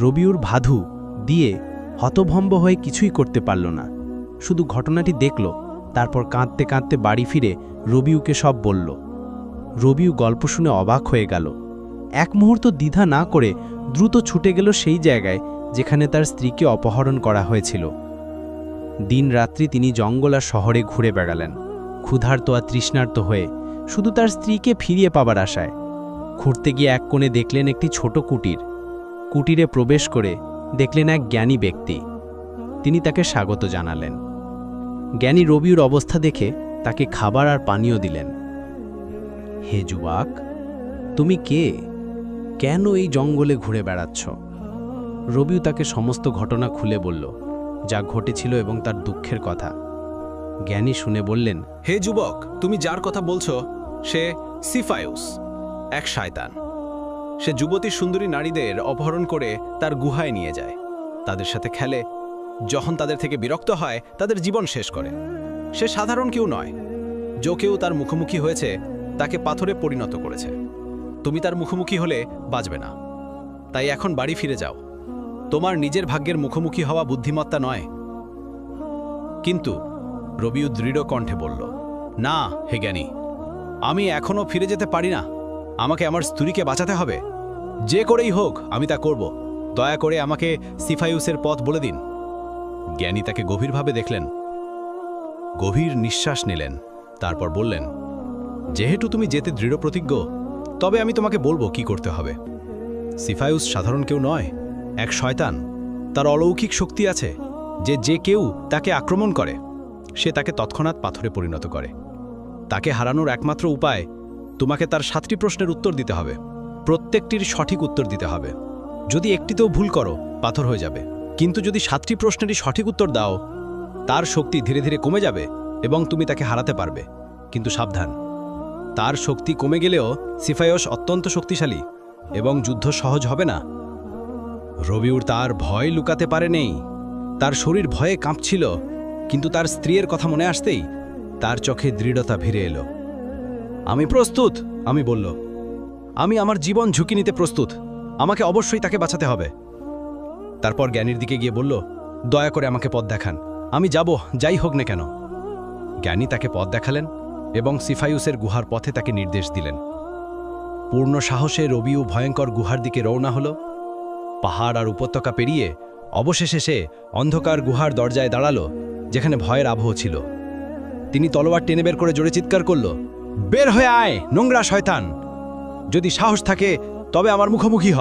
রবিউর ভাধু দিয়ে হতভম্ব হয়ে কিছুই করতে পারল না, শুধু ঘটনাটি দেখল। তারপর কাঁদতে কাঁদতে বাড়ি ফিরে রবিউকে সব বলল। রবিউ গল্প শুনে অবাক হয়ে গেল। এক মুহূর্ত দ্বিধা না করে দ্রুত ছুটে গেল সেই জায়গায় যেখানে তার স্ত্রীকে অপহরণ করা হয়েছিল। দিন রাত্রি তিনি জঙ্গল আর শহরে ঘুরে বেড়ালেন, ক্ষুধার্ত আর তৃষ্ণার্ত হয়ে, শুধু তার স্ত্রীকে ফিরিয়ে পাবার আশায়। ঘুরতে গিয়ে এক কোণে দেখলেন একটি ছোট কুটির। কুটিরে প্রবেশ করে দেখলেন এক জ্ঞানী ব্যক্তি। তিনি তাকে স্বাগত জানালেন। জ্ঞানী রবিউর অবস্থা দেখে তাকে খাবার আর পানীয় দিলেন। হে যুবক, তুমি কে? কেন এই জঙ্গলে ঘুরে বেড়াচ্ছ? রবিউ তাকে সমস্ত ঘটনা খুলে বলল, যা ঘটেছিল এবং তার দুঃখের কথা। জ্ঞানী শুনে বললেন, হে যুবক, তুমি যার কথা বলছো সে সিফায়ুস, এক শয়তান। সে যুবতী সুন্দরী নারীদের অপহরণ করে তার গুহায় নিয়ে যায়, তাদের সাথে খেলে। যখন তাদের থেকে বিরক্ত হয় তাদের জীবন শেষ করে। সে সাধারণ কেউ নয়, যে কেউ তার মুখোমুখি হয়েছে তাকে পাথরে পরিণত করেছে। তুমি তার মুখোমুখি হলে বাঁচবে না, তাই এখন বাড়ি ফিরে যাও। তোমার নিজের ভাগ্যের মুখোমুখি হওয়া বুদ্ধিমত্তা নয়। কিন্তু রবিউ দৃঢ় কণ্ঠে বলল, না হে জ্ঞানী, আমি এখনও ফিরে যেতে পারি না। আমাকে আমার স্ত্রীকে বাঁচাতে হবে। যে করেই হোক আমি তা করব। দয়া করে আমাকে সিফায়ুসের পথ বলে দিন। জ্ঞানী তাকে গভীরভাবে দেখলেন, গভীর নিঃশ্বাস নিলেন, তারপর বললেন, যেহেতু তুমি যেতে দৃঢ় প্রতিজ্ঞ, তবে আমি তোমাকে বলবো কি করতে হবে। সিফায়ুস সাধারণ কেউ নয়, এক শয়তান। তার অলৌকিক শক্তি আছে, যে কেউ তাকে আক্রমণ করে সে তাকে তৎক্ষণাৎ পাথরে পরিণত করে। তাকে হারানোর একমাত্র উপায়, তোমাকে তার 7টি প্রশ্নের উত্তর দিতে হবে। প্রত্যেকটির সঠিক উত্তর দিতে হবে। যদি একটিতেও ভুল করো পাথর হয়ে যাবে, কিন্তু যদি 7টি প্রশ্নেরই সঠিক উত্তর দাও তার শক্তি ধীরে ধীরে কমে যাবে এবং তুমি তাকে হারাতে পারবে। কিন্তু সাবধান, তার শক্তি কমে গেলেও সিফায়ুস অত্যন্ত শক্তিশালী এবং যুদ্ধ সহজ হবে না। রবিউর তার ভয় লুকাতে পারে নেই। তার শরীর ভয়ে কাঁপছিল, কিন্তু তার স্ত্রীর কথা মনে আসতেই তার চোখে দৃঢ়তা ভিড়ে এলো। আমি প্রস্তুত, আমি বলল। আমি আমার জীবন ঝুঁকি নিতে প্রস্তুত। আমাকে অবশ্যই তাকে বাঁচাতে হবে। তারপর জ্ঞানীর দিকে গিয়ে বলল, দয়া করে আমাকে পথ দেখান। আমি যাব, যাই হোক না কেন। জ্ঞানী তাকে পথ দেখালেন এবং সিফায়ুসের গুহার পথে তাকে নির্দেশ দিলেন। পূর্ণ সাহসে রবিউ ভয়ঙ্কর গুহার দিকে রওনা হল। পাহাড় আর উপত্যকা পেরিয়ে অবশেষে সে অন্ধকার গুহার দরজায় দাঁড়ালো, যেখানে ভয়ের আবহ ছিল। তিনি তলোয়ার টেনে বের করে জোরে চিৎকার করল, বের হয়ে আয় নোংরা শয়তান! যদি সাহস থাকে তবে আমার মুখোমুখি হ।